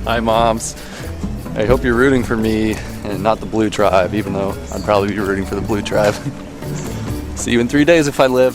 Hi, moms. I hope you're rooting for me and not the blue tribe, even though I'd probably be rooting for the blue tribe. See you in 3 days if I live.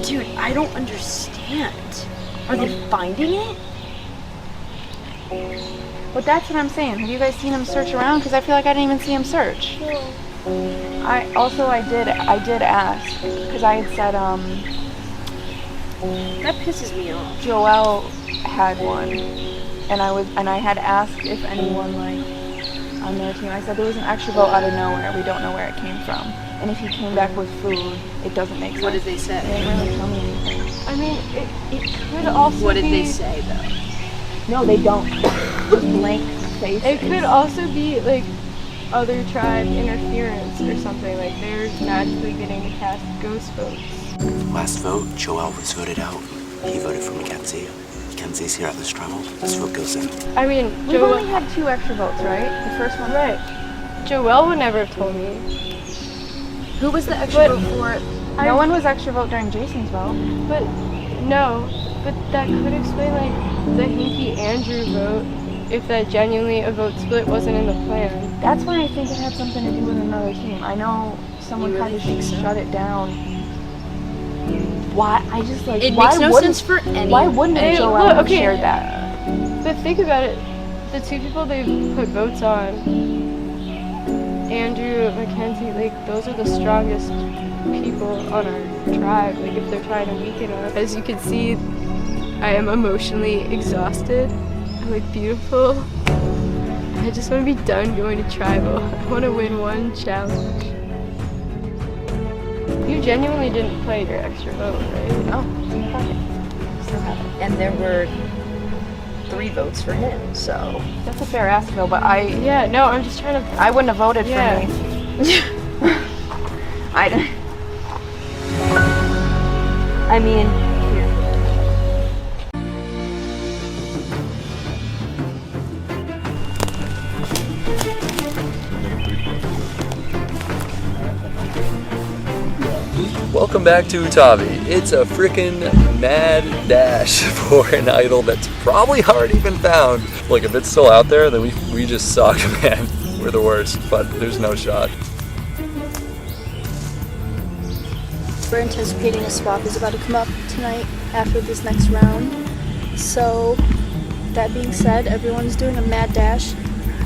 Dude, I don't understand. Are they finding it? But that's what I'm saying. Have you guys seen him search around? Because I feel like I didn't even see him search. I did ask because I had said That pisses me off. Joelle had one, and I had asked if anyone like on their team. I said there was an extra boat out of nowhere. We don't know where it came from. And if he came back with food, it doesn't make sense. What did they say? They didn't really tell me anything. I mean, it could also What did be... they say, though? No, they don't. Just blank faces. It could also be, like, other tribe interference or something. Like, they're magically getting to cast ghost votes. Last vote, Joel was voted out. He voted for Mackenzie. Mackenzie's here at this trial. This vote goes in. I mean, We've only had 2 extra votes, right? The first one? Right. Joelle would never have told me. Who was the extra vote for? No one was extra vote during Jason's vote. But, no. But that could explain, like, the Hinky Andrew vote if that genuinely a vote split wasn't in the plan. That's why I think it had something to do with another team. I know someone kind of shut it down. Why? I just like. It why makes no wouldn't- sense for anyone. Why wouldn't Hey, Joelle look, have okay. shared that? But think about it. The 2 people they've put votes on, Andrew, Mackenzie, like, those are the strongest people on our tribe. Like, if they're trying to weaken us. As you can see, I am emotionally exhausted. I'm, like, beautiful. I just want to be done going to tribal. I want to win one challenge. You genuinely didn't play your extra vote, right? Oh, fuck it. Still have it. And there were 3 votes for him, so... That's a fair ask, though. But Yeah, no, I'm just trying to... I wouldn't have voted Yeah. for me. I mean, here. Welcome back to Utavi. It's a frickin' mad dash for an idol that's probably already been found. Like, if it's still out there, then we just suck, man. We're the worst, but there's no shot. We're anticipating a swap is about to come up tonight after this next round. So, that being said, everyone's doing a mad dash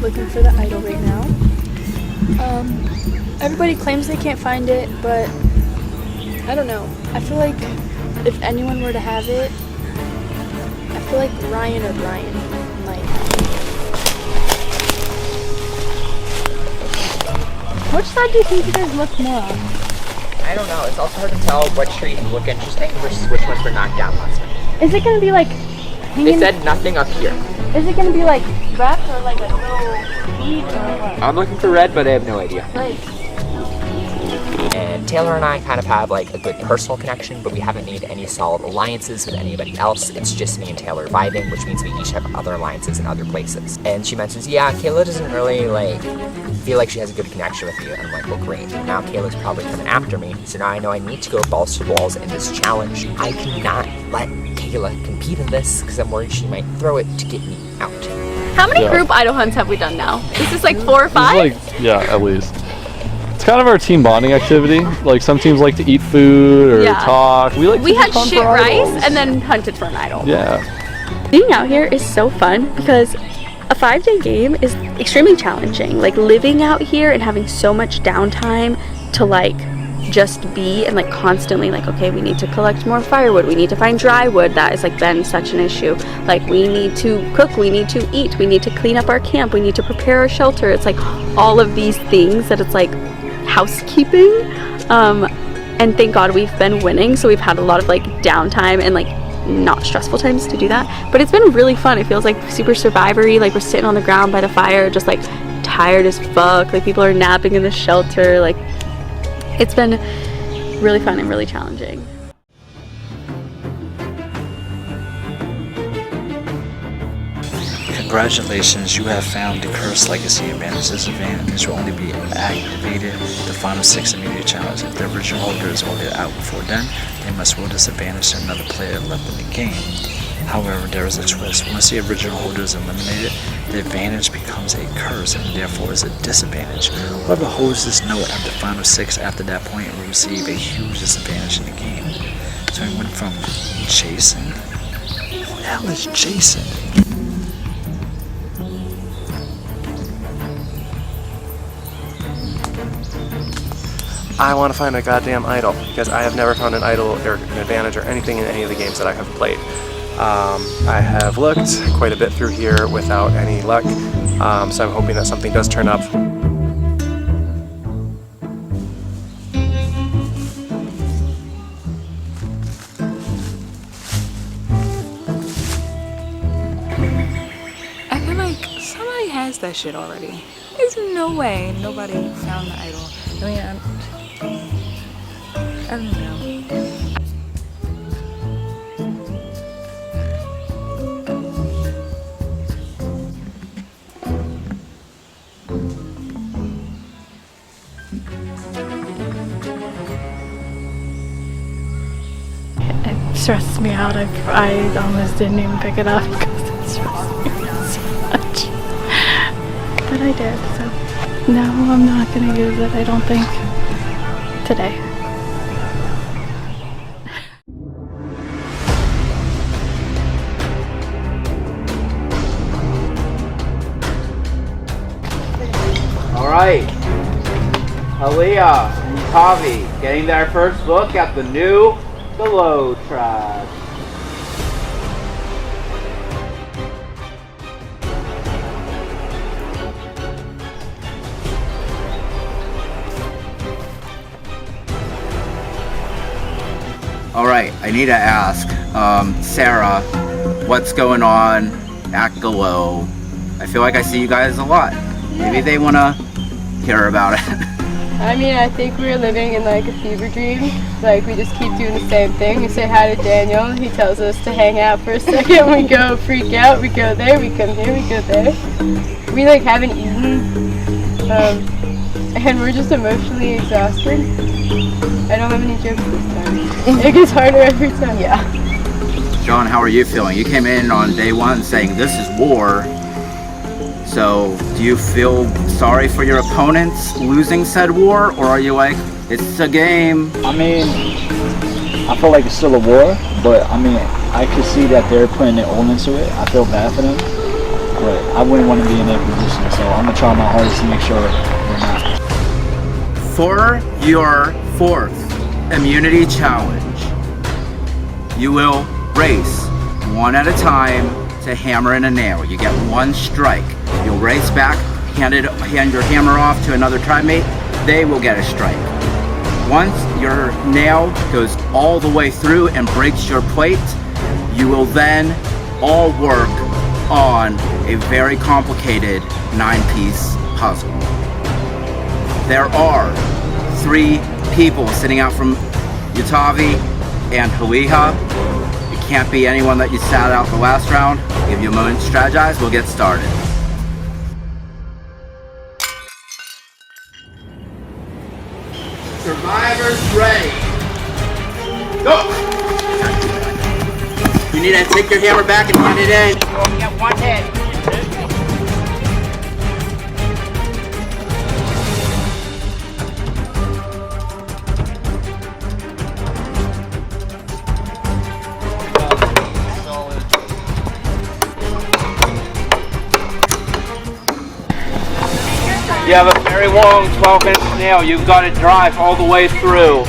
looking for the idol right now. Everybody claims they can't find it, but I don't know. I feel like if anyone were to have it, I feel like Ryan or Brian might have it. Which side do you think you guys look more on? I don't know. It's also hard to tell what trees look interesting versus which ones were knocked down last night. Is it gonna be like They said nothing up here. Is it gonna be like red or like a little bead or what? I'm looking for red, but I have no idea. Like, And Taylor and I kind of have like a good personal connection, but we haven't made any solid alliances with anybody else. It's just me and Taylor vibing, which means we each have other alliances in other places. And she mentions, yeah, Kayla doesn't really like feel like she has a good connection with you. And I'm like, well, great. Now Kayla's probably coming after me, so now I know I need to go balls to the walls in this challenge. I cannot let Kayla compete in this because I'm worried she might throw it to get me out. How many group idol hunts have we done now? Is this like 4 or 5? Like, yeah, at least. It's kind of our team bonding activity. Like some teams like to eat food or talk. We had shit rice and then hunted for an idol. Yeah. Being out here is so fun because a 5-day game is extremely challenging. Like living out here and having so much downtime to like just be and like constantly like, okay, we need to collect more firewood, we need to find dry wood. That has like been such an issue. Like we need to cook, we need to eat, we need to clean up our camp, we need to prepare our shelter. It's like all of these things that it's like housekeeping. And thank God we've been winning, so we've had a lot of like downtime and like not stressful times to do that. But it's been really fun. It feels like super survivory. Like we're sitting on the ground by the fire just like tired as fuck. Like people are napping in the shelter. Like it's been really fun and really challenging. Congratulations, you have found the Curse Legacy Advantage. This advantage will only be activated the final 6 immediate challenge. If the original holder is voted out before then, they must roll this advantage to another player left in the game. However, there is a twist. Once the original holder is eliminated, the advantage becomes a curse and therefore is a disadvantage. Whoever holds this note at the final 6 after that point will receive a huge disadvantage in the game. So I went from Jason. Who the hell is Jason? I want to find a goddamn idol because I have never found an idol or an advantage or anything in any of the games that I have played. I have looked quite a bit through here without any luck, so I'm hoping that something does turn up. I feel like somebody has that shit already. There's no way nobody found the idol. I mean, I don't know. It stresses me out. I almost didn't even pick it up because it stressed me so much. But I did, so no, I'm not going to use it, I don't think, today. All right, Aaliyah and Tavi getting their first look at the new Below Tribe. All right, I need to ask, Sarah, what's going on at Glow? I feel like I see you guys a lot. Maybe they want to hear about it. I mean, I think we're living in like a fever dream. Like we just keep doing the same thing. We say hi to Daniel. He tells us to hang out for a second. We go freak out. We go there. We come here. We go there. We like haven't eaten. And we're just emotionally exhausted. I don't have any jokes this time. It gets harder every time. Yeah. John, how are you feeling? You came in on day one saying this is war. So, do you feel sorry for your opponents losing said war, or are you like, it's a game? I mean, I feel like it's still a war, but I mean, I could see that they're putting their all into it. I feel bad for them, but I wouldn't want to be in their position, so I'm gonna try my hardest to make sure we're not. For your 4th immunity challenge, you will race one at a time to hammer in a nail. You get 1 strike. You'll race back, hand your hammer off to another tribe mate, they will get a strike. Once your nail goes all the way through and breaks your plate, you will then all work on a very complicated 9-piece puzzle. There are 3 people sitting out from Utavi and Huiha. It can't be anyone that you sat out the last round. Give you a moment to strategize. We'll get started. Survivors ready. Go! You need to take your hammer back and run it in. You only get 1 hit. You have a very long 12-inch nail. You've got to drive all the way through.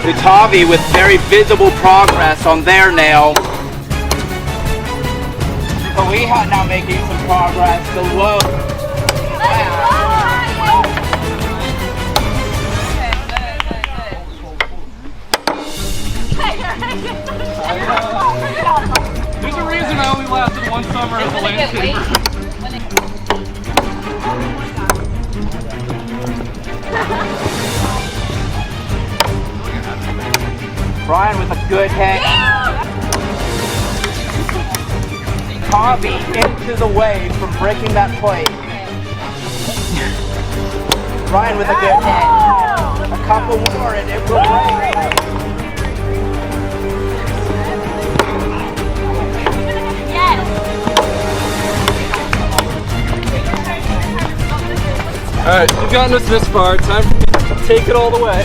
Utavi with very visible progress on their nail. Huiha now making some progress. The low. There's a reason I only lasted 1 summer as a landscaper. Brian with a good hit. Tommy into the way from breaking that plate. Brian with a good hit. A couple more and it will break. Alright, you've gotten us this far. Time for me to take it all the way.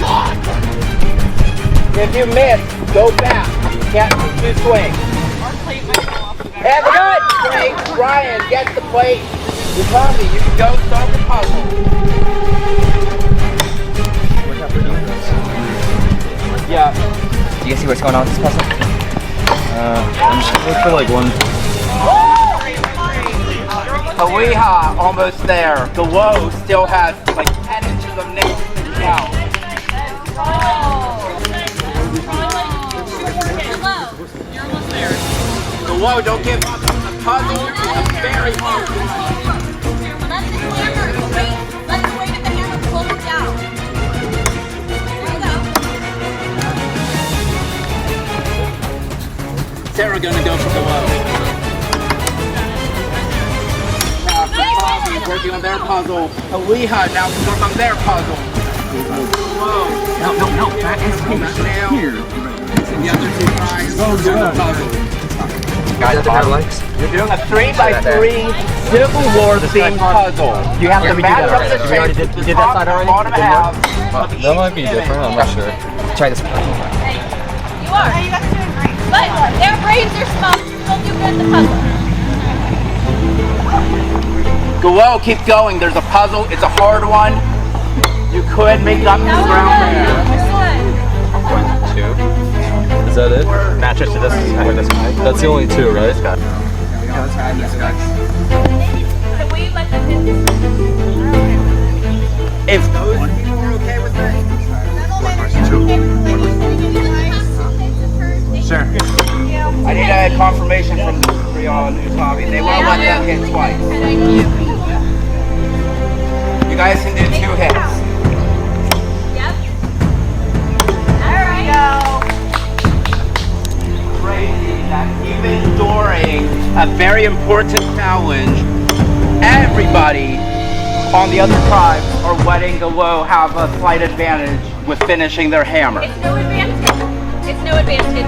If you miss, go back. You can't do swing. And good! Great. Brian gets the plate. You told me you can go start the puzzle. Yeah. Do you guys see what's going on with this puzzle? I'm just looking for like one. Huiha almost there. The low still has like 10 inches of nails sticking out. The low, don't give up. The puzzle is a very hard one. Let the hammer weight. Let the weight of the hammer pull it down. There you go. Sarah gonna go for the low. Working on their puzzle. Huiha now can work on their puzzle. Whoa. No. That is here. And the other 2 tries to do the puzzle. Guys, legs. You're doing a 3x3 Civil War themed puzzle. You have to match up the shapes with the top and bottom half. That might be different, I'm not sure. Try this one. You are. You guys are doing great. But their brains are small. They'll do good at the puzzle. Go, keep going. There's a puzzle. It's a hard one. You could make up the ground there. 2. Is that it? Matches to this guy. That's the only 2, right? Can we let them hit this? If those people are okay with it. Sure. I need a confirmation from Brielle and Utavi. They won't let them hit twice. You guys can do 2 hits. Yep. There we go. Crazy that even during a very important challenge, everybody on the other tribes are letting the low have a slight advantage with finishing their hammer. It's no advantage. It's no advantage.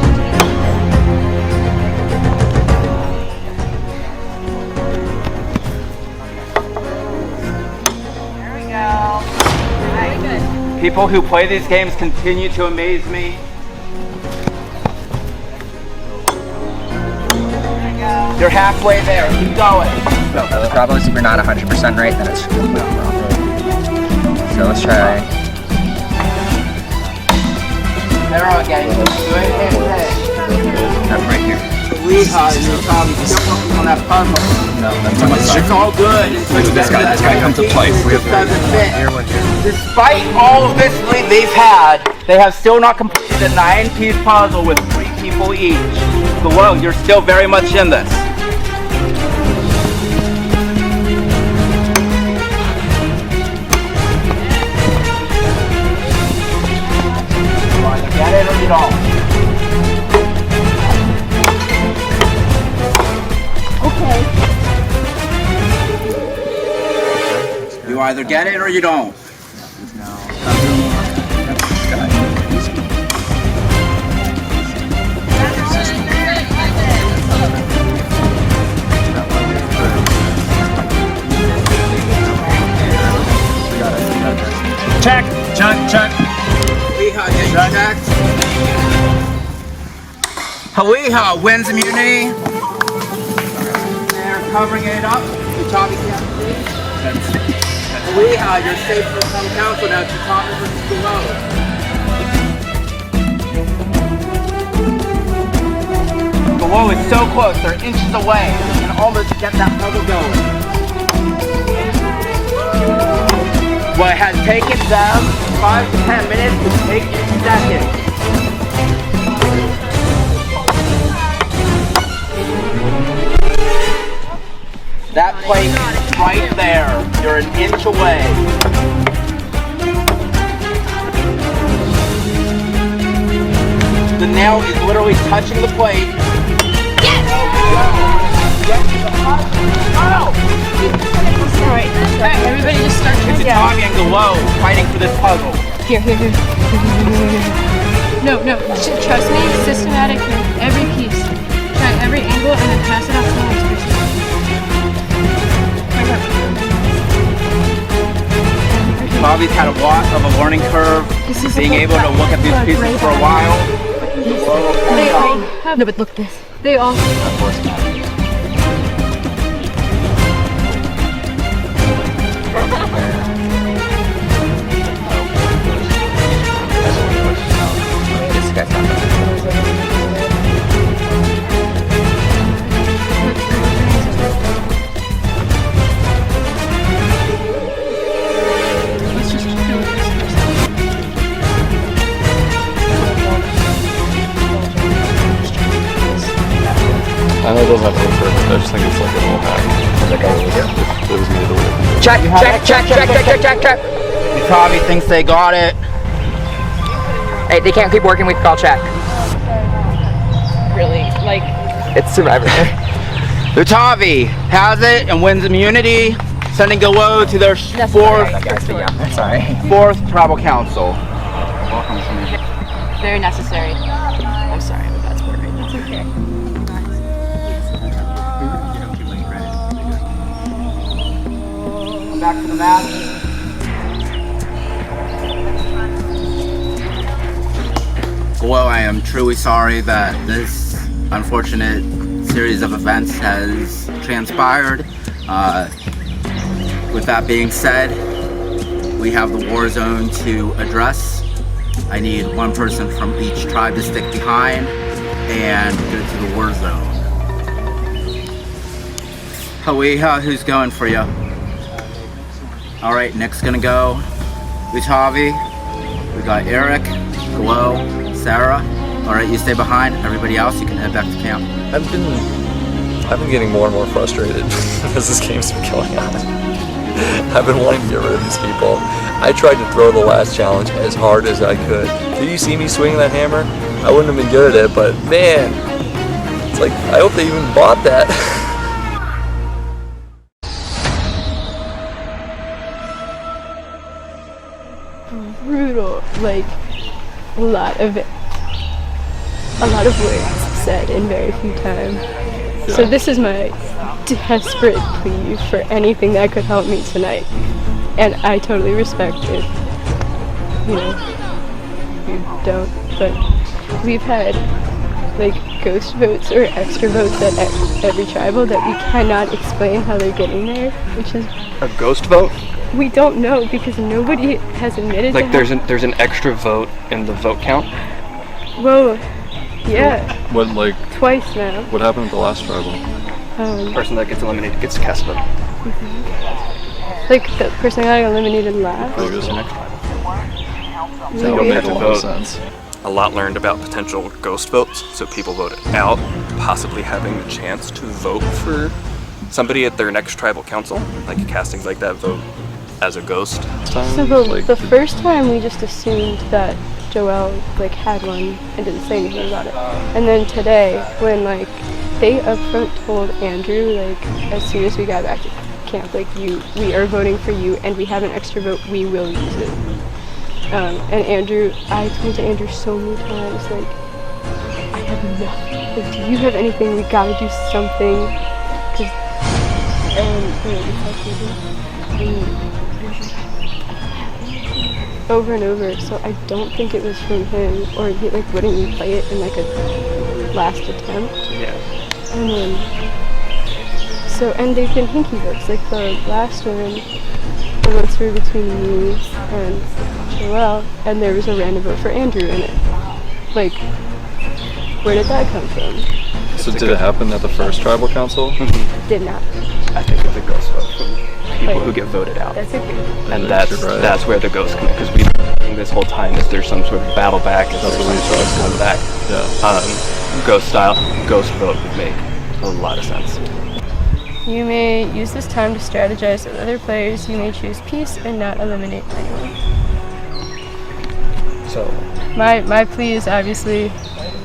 People who play these games continue to amaze me. You're halfway there. Keep going. The problem is if you're not 100% right, then it's completely wrong. So let's try. There again. Good hit. I'm right here. Huiha and Utavi still working on that puzzle. No, that's too much. It's all good. This guy comes to play. This doesn't fit. Despite all of this lead they've had, they have still not completed a 9-piece puzzle with 3 people each. So, well, you're still very much in this. You either get it or you don't. Check. Check. Weehaw getting checked. Weehaw wins immunity. They're covering it up. Tommy can't see. Weehaw, you're safe for some council now. Tommy versus below. Below is so close. They're inches away. They can almost get that puzzle going. What has taken them 5 to 10 minutes will take you seconds. That plate is right there. You're an inch away. The nail is literally touching the plate. Yes! Alright, everybody just start It's Tommy and Glow fighting for this puzzle. Here. No, trust me, systematic here. Every piece. Try every angle and then pass it off to the next person. Bobby's had a lot of a learning curve, being able to look at these pieces for a while. They all have, no, but look this. They all I know it doesn't have to look perfect, I just think it's like a little hack. It was made the way. Check. Tommy thinks they got it. Hey, they can't keep working, we call check. really, like... It's Survivor. Utavi has it and wins immunity, sending Glow to their fourth tribal council. Very necessary. I'm sorry, I'm a bad sport right now. It's okay. Come back to the map. Glow, I am truly sorry that this unfortunate series of events has transpired. With that being said, we have the war zone to address. I need one person from each tribe to stick behind and go to the war zone. Hawiha, who's going for you? Alright, Nick's gonna go. Utavi. We got Eric, Glow, Sarah. Alright, you stay behind. Everybody else, you can head back to camp. I've been getting more and more frustrated as this game's been going on. I've been wanting to get rid of these people. I tried to throw the last challenge as hard as I could. Did you see me swing that hammer? I wouldn't have been good at it, but man, it's like, I hope they even bought that. Brutal, like a lot of words said in very few time. Yeah. So this is my desperate plea for anything that could help me tonight. And I totally respect it. You know, you don't, but we've had like ghost votes or extra votes at every tribal that we cannot explain how they're getting there, which is a ghost vote. We don't know because nobody has admitted. Like there's an extra vote in the vote count. Whoa, yeah. What like twice now? What happened with the last tribal? The person that gets eliminated gets to cast a vote. Like the person that got eliminated last. So you don't have to vote. A lot learned about potential ghost votes, so people voted out, possibly having the chance to vote for somebody at their next tribal council, like casting like that vote as a ghost. So the first time we just assumed that Joelle like had one and didn't say anything about it, and then today when like they upfront told Andrew like as soon as we got back to camp, like we are voting for you and we have an extra vote, we will use it. And Andrew, I told to Andrew so many times, like, I have nothing. Like, do you have anything? We gotta do something. Over and over, so I don't think it was from him, or he like wouldn't even play it in like a last attempt. Yeah. And then, and they've been hinky votes, like the last one, the votes were between me and Joelle, and there was a random vote for Andrew in it. Like, where did that come from? So did it happen at the first tribal council? Did not. I think it's a ghost vote from people who get voted out. That's okay. And that's where the ghosts come in, because we've been thinking this whole time is there some sort of battle back, is there some sort of comeback. Yeah. Ghost vote would make a lot of sense. You may use this time to strategize with other players. You may choose peace and not eliminate anyone. So my plea is obviously,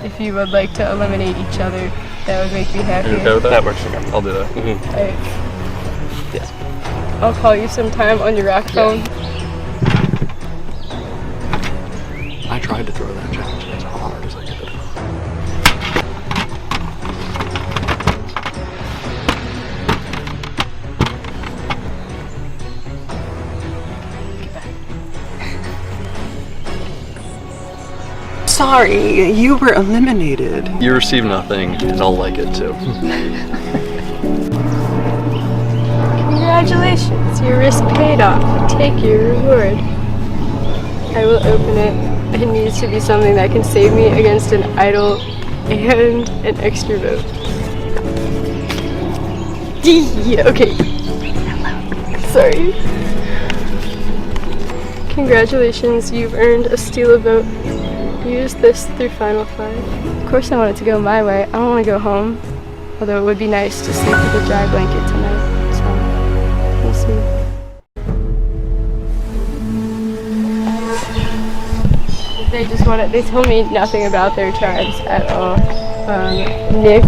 if you would like to eliminate each other, that would make me happy. Are you okay with that? That works for me. I'll do that. Alright. Yes. I'll call you sometime on your rock phone. I tried to throw that challenge as hard as I could. Sorry, you were eliminated. You receive nothing, and I'll like it too. Congratulations, your risk paid off. Take your reward. I will open it. It needs to be something that can save me against an idol and an extra vote. Yeah, okay. Sorry. Congratulations, you've earned a steal a vote. Use this through Final 5. Of course I want it to go my way. I don't want to go home. Although it would be nice to sleep with a dry blanket tonight. So, we'll see. They told me nothing about their tribes at all. Nick,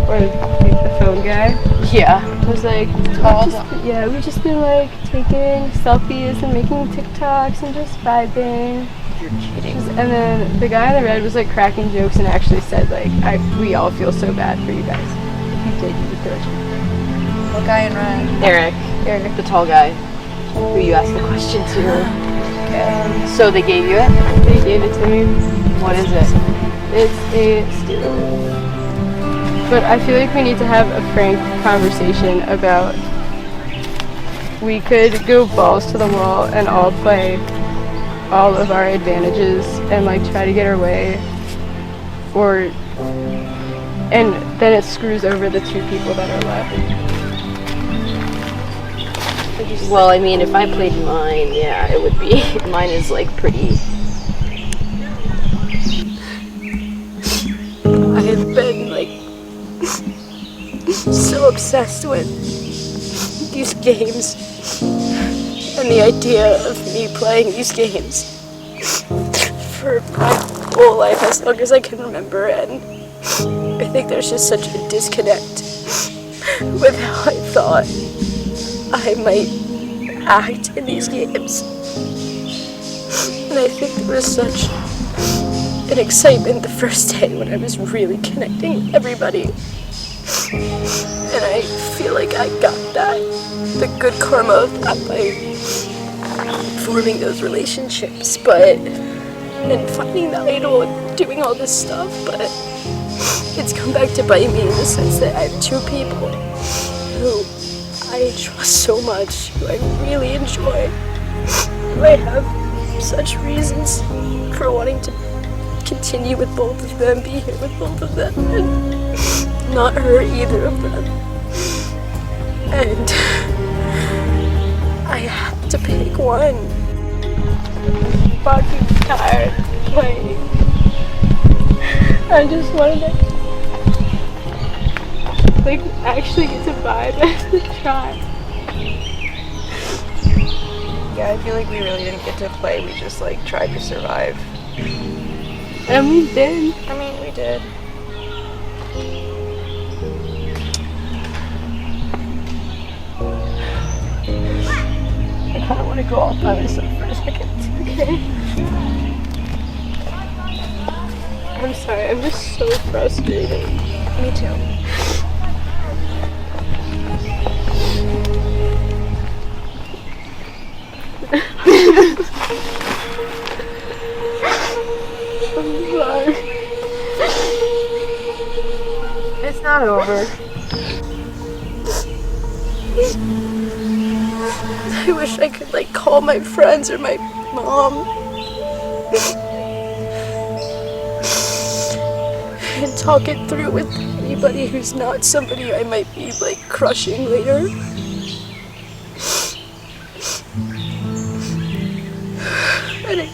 or the phone guy, was like, we've just been like taking selfies and making TikToks and just vibing. You're cheating. And then the guy in the red was like cracking jokes and actually said like, we all feel so bad for you guys. If you did, you would do it. What guy in red? Eric, the tall guy who you asked the question to. Okay. So they gave you it? They gave it to me. What is it? It's a steal. But I feel like we need to have a frank conversation about, we could go balls to the wall and all play all of our advantages and like try to get our way, and then it screws over the two people that are left. Well, I mean, if I played mine, yeah, it would be. Mine is like pretty. I have been like so obsessed with these games and the idea of me playing these games for my whole life, as long as I can remember, and I think there's just such a disconnect with how I thought I might act in these games. And I think there was such an excitement the first day when I was really connecting with everybody. And I feel like I got the good karma of that by forming those relationships, and finding the idol and doing all this stuff, but it's come back to bite me in the sense that I have two people who I trust so much, who I really enjoy, who I have such reasons for wanting to continue with both of them, be here with both of them, and not hurt either of them. And I have to pick one. I'm fucking tired of playing. I just wanted to actually get to vibe as the tribe. Yeah, I feel like we really didn't get to play. We just tried to survive. And we did. I mean, we did. want to go off by myself for a second. Okay. I'm sorry, I'm just so frustrated. Me too. I'm sorry. It's not over. I wish I could like call my friends or my mom and talk it through with anybody who's not somebody I might be like crushing later. And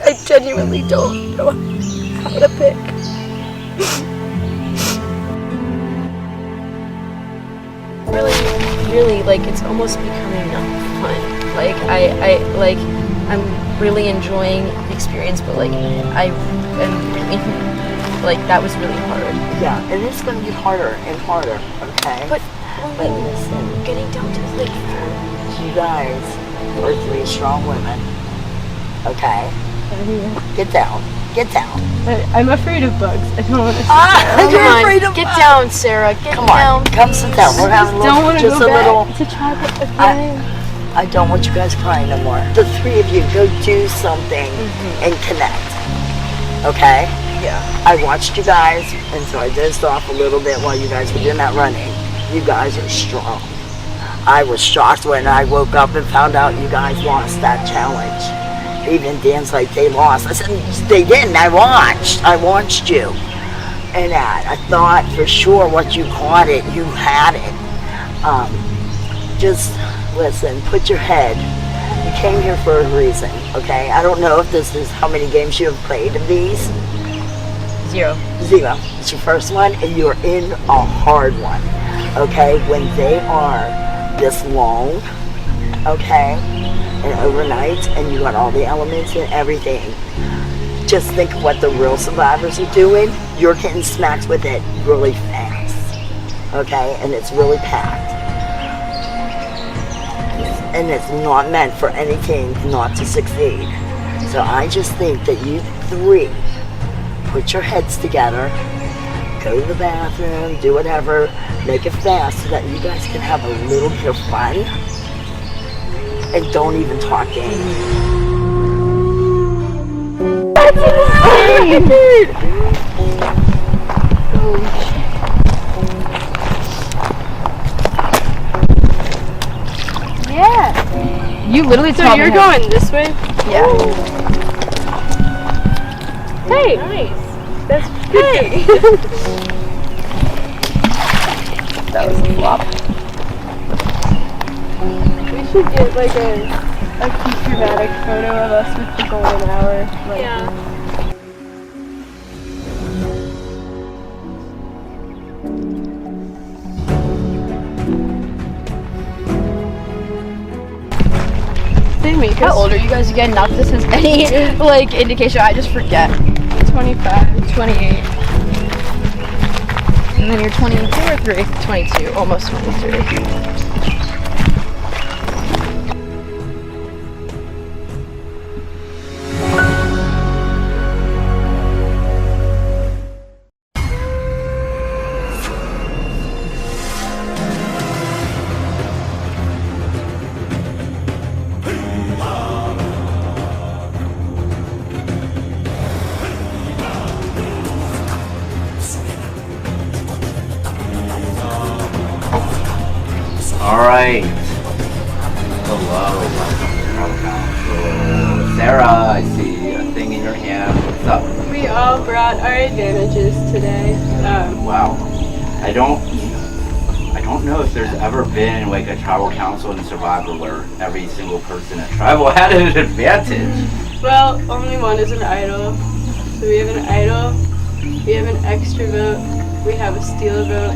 I genuinely don't know how to pick. Really, like, it's almost becoming not fun. Like, I'm really enjoying the experience, but like, I am really, like, that was really hard. Yeah, and it's going to get harder and harder, okay? But listen, getting down to like, you guys are 3 strong women, okay? Get down. Get down. I'm afraid of bugs. I don't want to. You're afraid of get bugs. down, Sarah. Get Come down. on, come sit down. We're having a don't little, want to just go a little. back to try again. I don't want you guys crying no more. The 3 of you go do something and connect, okay? Yeah. I watched you guys, and so I dozed off a little bit while you guys were doing that running. You guys are strong. I was shocked when I woke up and found out you guys lost that challenge. Even Dan's like, they lost. I said, they didn't. I watched you. And I thought for sure once you caught it, you had it. Just listen, put your head. You came here for a reason, okay? I don't know if this is how many games you have played of these. 0. It's your first one, and you're in a hard one, okay? When they are this long, okay, and overnight, and you got all the elements and everything, just think of what the real survivors are doing. You're getting smacked with it really fast, okay? And it's really packed. And it's not meant for any team not to succeed. So I just think that you 3 put your heads together, go to the bathroom, do whatever, make it fast so that you guys can have a little bit of fun and don't even talk game. That's insane! Holy shit. Yeah. You literally So you're going this way? Yeah. Hey. Nice. That's good. That was a flop. We should get like a cute dramatic photo of us with the golden hour. Like, yeah. How old are you guys again? Not that this has any like indication. I just forget. 25. 28. And then you're 22 or 3? 22. Almost 23. Alright. Hello. Sarah, I see a thing in your hand. What's up? We all brought our advantages today. Wow. I don't know if there's ever been like a tribal council in Survivor where every single person at tribal had an advantage. Well, only one is an idol. So we have an idol, we have an extra vote, we have a steal vote,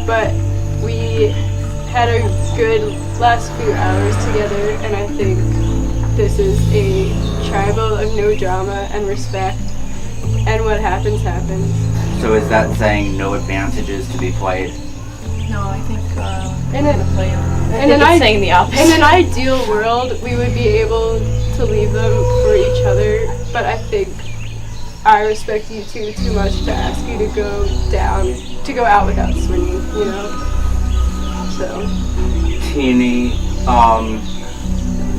but we had a good last few hours together, and I think this is a tribal of no drama and respect, and what happens happens. So is that saying no advantages to be played? No, I think And then, play on. and then saying the opposite. In an ideal world, we would be able to leave them for each other, but I think I respect you too much to ask you to go out without swinging, you know? So. Teeny,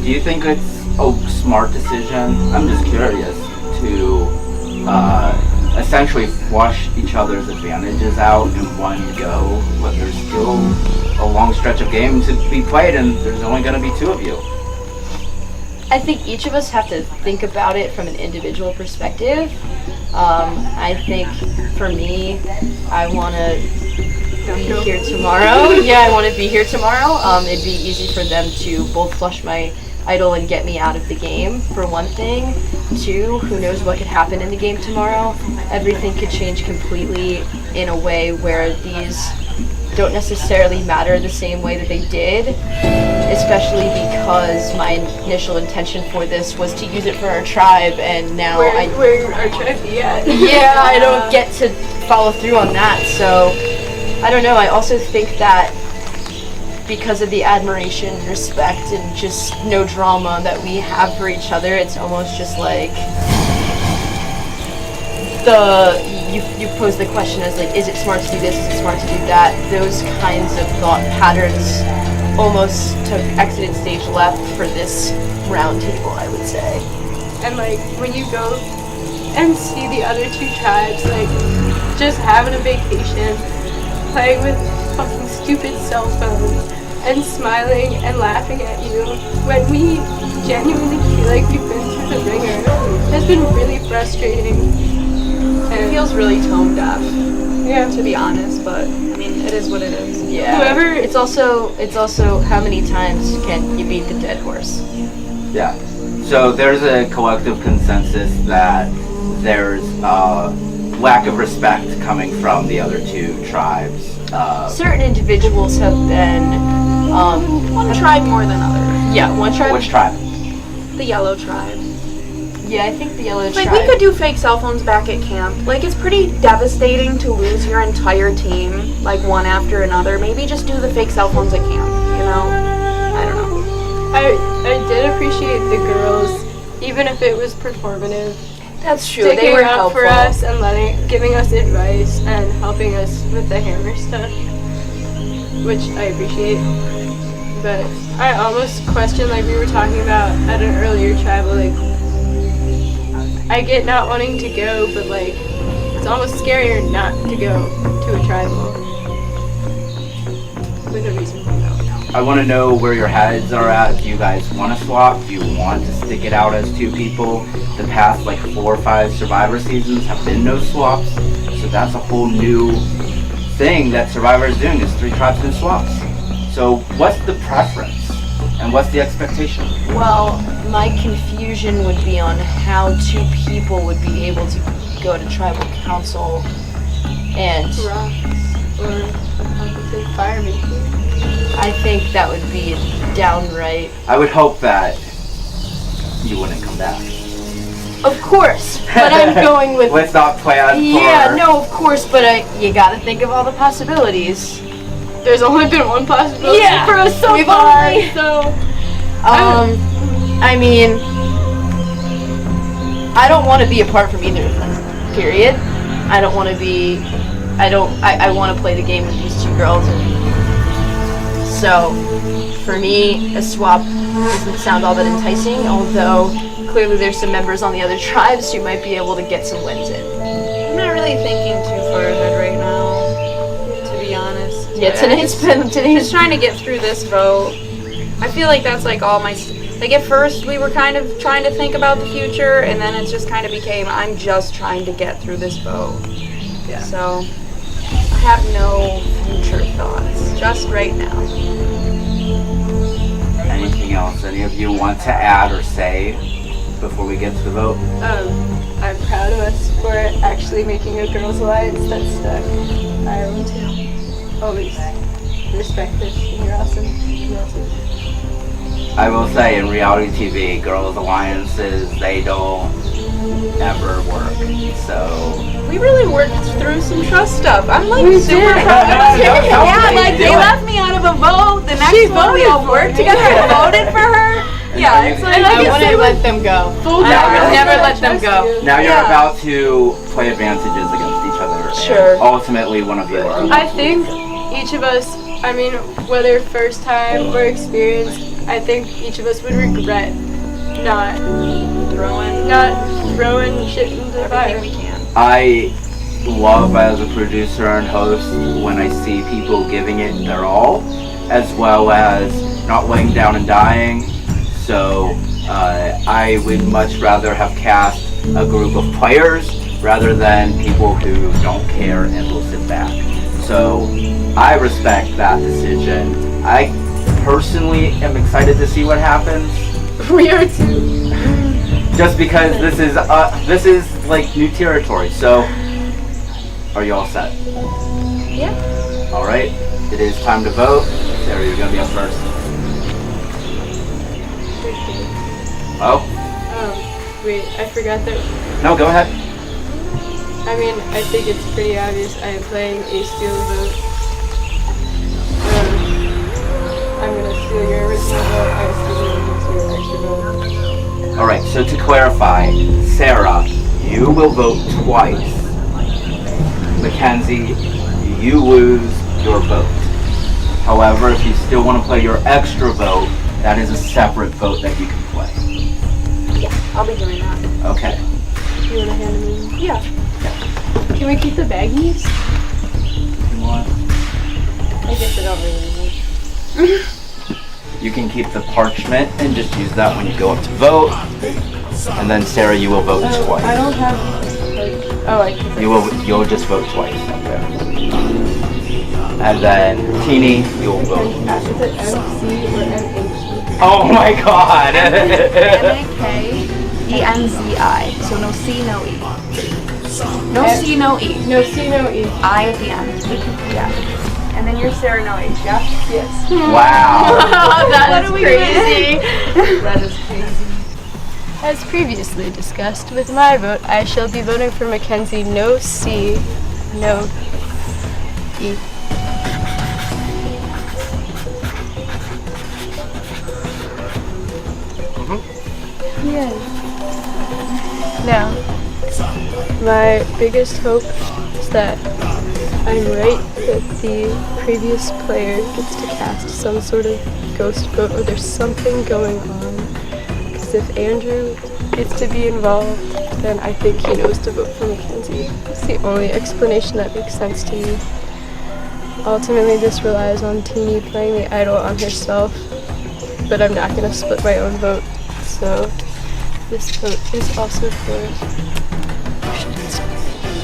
do you think it's a smart decision? I'm just curious to essentially flush each other's advantages out in one go, but there's still a long stretch of game to be played and there's only going to be 2 of you. I think each of us have to think about it from an individual perspective. I think for me, I want to be here tomorrow. Yeah, I want to be here tomorrow. It'd be easy for them to both flush my idol and get me out of the game, for one thing. 2, who knows what could happen in the game tomorrow. Everything could change completely in a way where these don't necessarily matter the same way that they did, especially because my initial intention for this was to use it for our tribe, and now where our tribe be at? Yeah, I don't get to follow through on that, so I don't know. I also think that because of the admiration, respect, and just no drama that we have for each other, it's almost just like you pose the question as like, is it smart to do this? Is it smart to do that? Those kinds of thought patterns almost took exited stage left for this round table, I would say. And like when you go and see the other 2 tribes like just having a vacation, playing with fucking stupid cell phones and smiling and laughing at you when we genuinely feel like we've been through the ringer has been really frustrating. It feels really tone deaf. Yeah, to be honest, but I mean, it is what it is. Yeah. Whoever. It's also how many times can you beat the dead horse? Yeah. So there's a collective consensus that there's lack of respect coming from the other 2 tribes. Certain individuals have been One tribe more than others. Yeah, one tribe. Which tribe? The yellow tribe. Yeah, I think the yellow Like, tribe. we could do fake cell phones back at camp. Like, it's pretty devastating to lose your entire team, like, one after another. Maybe just do the fake cell phones at camp, you know? I don't know. I did appreciate the girls, even if it was performative. That's true. Sticking They were up helpful for us and giving us advice and helping us with the hammer stuff, which I appreciate. But I almost question, like we were talking about at an earlier tribal, like, I get not wanting to go, but like, it's almost scarier not to go to a tribal with a reason to go. I want to know where your heads are at. Do you guys want to swap? Do you want to stick it out as 2 people? The past like 4 or 5 Survivor seasons have been no swaps, so that's a whole new thing that Survivor is doing, is 3 tribes and swaps. So what's the preference and what's the expectation? Well, my confusion would be on how 2 people would be able to go to tribal council and rocks or fire making. I think that would be downright. I would hope that you wouldn't come back. Of course, but I'm going with. Let's not plan for. Yeah, no, of course, but you gotta think of all the possibilities. There's only been one possibility for us so we've far, only- so. I mean, I don't want to be apart from either of them. Period. I don't want to be. I want to play the game with these 2 girls, and so for me, a swap doesn't sound all that enticing. Although clearly there's some members on the other tribes who might be able to get some wins in. I'm not really thinking too far ahead right now, to be honest. Yeah, today's just trying to get through this vote. I feel like that's like all my. Like, at first we were kind of trying to think about the future, and then it just kind of became, I'm just trying to get through this vote. Yeah. So, I have no future thoughts, just right now. Anything else any of you want to add or say before we get to the vote? I'm proud of us for actually making a girls' alliance that stuck. I am too. Always respect this, and you're awesome. You're awesome. I will say, in reality TV, girls' alliances, they don't ever work. So We really worked through some trust stuff. I'm like We super did. proud. That was Yeah, like do they it. left me out of a vote. The next She one we voted all for worked me. together and voted for her. Yeah, it's like I I wouldn't let them go. Now you're- Never let them go. Now you're Yeah. about to play advantages against each other. and Sure. Ultimately, one of you are. I think each of us, I mean, whether first time or experienced, I think each of us would regret not throwing shit into the fire. I love as a producer and host when I see people giving it their all, as well as not laying down and dying. So I would much rather have cast a group of players rather than people who don't care and will sit back. So I respect that decision. I personally am excited to see what happens. We are too. Just because this is like new territory. So are you all set? Yeah. All right. It is time to vote. Sarah, you're gonna be up first. Oh? Wait, I forgot that. No, go ahead. I mean, I think it's pretty obvious I am playing a steal vote. I'm gonna steal your original vote. I steal your extra vote. All right. So to clarify, Sarah, you will vote twice. Mackenzie, you lose your vote. However, if you still want to play your extra vote, that is a separate vote that you can play. Yeah, I'll be doing that. Okay. You wanna hand them in? Yeah. Can we keep the baggies? I guess I don't really need. You can keep the parchment and just use that when you go up to vote. And then Sarah, you will vote twice. I don't have. I can. You'll just vote twice. Okay. And then Teeny, you'll vote. Is it MC or MHE? Oh my God! M-A-K-E-N-Z-I. So no C, no E. No C, no E. No C, no E. I at the end. Yeah. And then you're Sarah, no H, yeah? Yes. Wow. That is crazy. That is crazy. As previously discussed, with my vote, I shall be voting for Mackenzie. No C, no E. Yay. Now, my biggest hope is that I'm right, that the previous player gets to cast some sort of ghost vote, or there's something going on. Because if Andrew gets to be involved, then I think he knows to vote for Mackenzie. It's the only explanation that makes sense to me. Ultimately, this relies on Teeny playing the idol on herself, but I'm not going to split my own vote. So this vote is also for...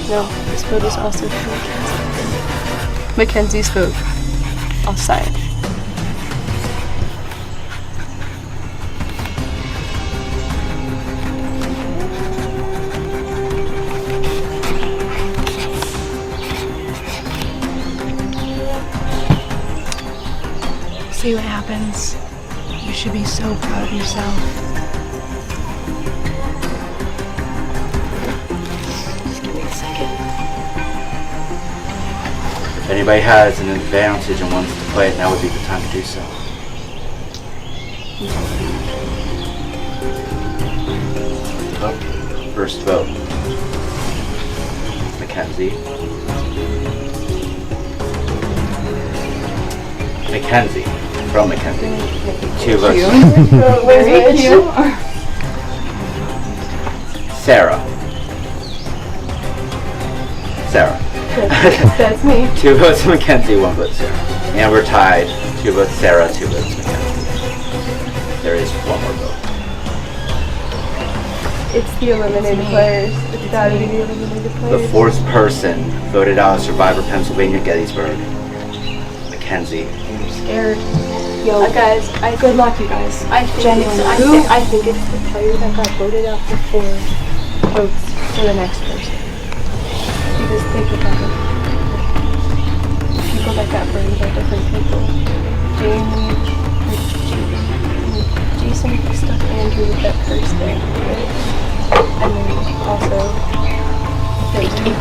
No, this vote is also for Mackenzie. Mackenzie's vote. I'll sign. See what happens. You should be so proud of yourself. Just give me a second. If anybody has an advantage and wants to play it, now would be the time to do so. First vote. Mackenzie. Mackenzie. From Mackenzie. 2 votes. Thank you. Sarah. Sarah. That's me. 2 votes Mackenzie, 1 vote Sarah. And we're tied. 2 votes Sarah, 2 votes Mackenzie. There is 1 more vote. It's the eliminated players. It's gotta be the eliminated The players. 4th person voted out of Survivor Pennsylvania Gettysburg. Mackenzie. I'm scared. Yo, guys, good luck, you guys. I think it's the player that got voted out before votes for the next person. Because think about it. People that got voted are different people. Jamie, Jason stuck Andrew with that first thing. Right? And then also,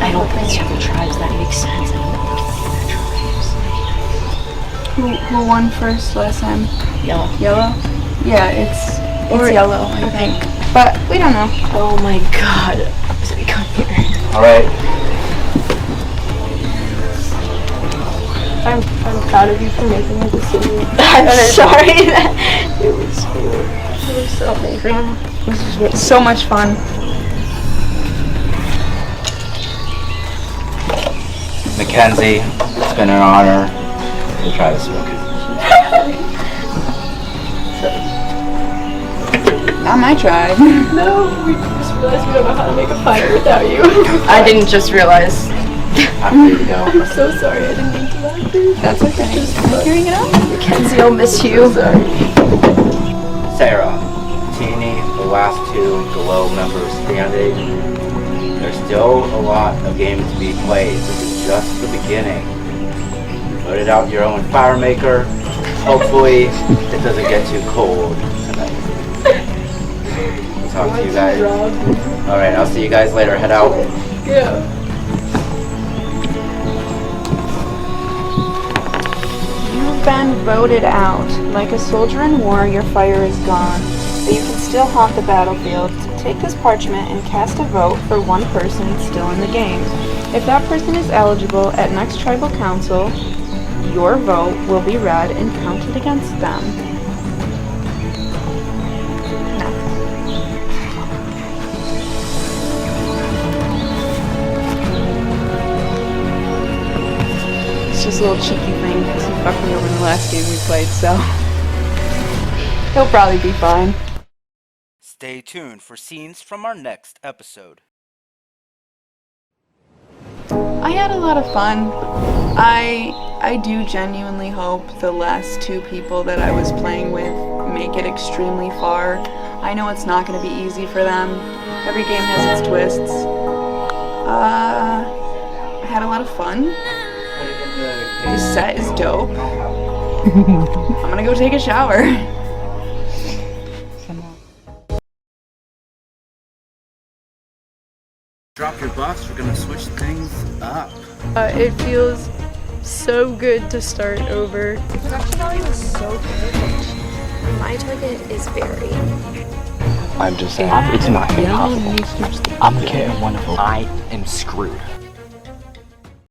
I don't think it's other tribes. That makes sense. Who won first last time? Yellow. Yellow? Yeah, it's yellow, I think. But we don't know. Oh my god. So we come here. Alright. I'm proud of you for making a decision. I'm sorry that it was so amazing. this was so much fun. Mackenzie, it's been an honor to try this book. Not my tribe. No, we just realized we don't know how to make a fire without you. I didn't just realize. I'm free to go. I'm so sorry. I didn't mean to laugh. That's okay. I'm hearing it out. Mackenzie, I'll miss you. Sarah, Teeny, the last two Glow members standing. There's still a lot of games to be played. This is just the beginning. Put it out your own fire maker. Hopefully it doesn't get too cold tonight. I'll talk to you guys. Alright, I'll see you guys later. Head out. Yeah. You've been voted out. Like a soldier in war, your fire is gone. But you can still haunt the battlefield. Take this parchment and cast a vote for one person still in the game. If that person is eligible at next tribal council, your vote will be read and counted against them. It's just a little cheeky thing because he fucked me over in the last game we played, so he'll probably be fine. Stay tuned for scenes from our next episode. I had a lot of fun. I do genuinely hope the last two people that I was playing with make it extremely far. I know it's not going to be easy for them. Every game has its twists. I had a lot of fun. The set is dope. I'm gonna go take a shower. Drop your buffs, we're gonna switch things up. It feels so good to start over. The production value is so good. My target is Barry. I'm just saying, it's not gonna be possible. I'm getting one of them. I am screwed.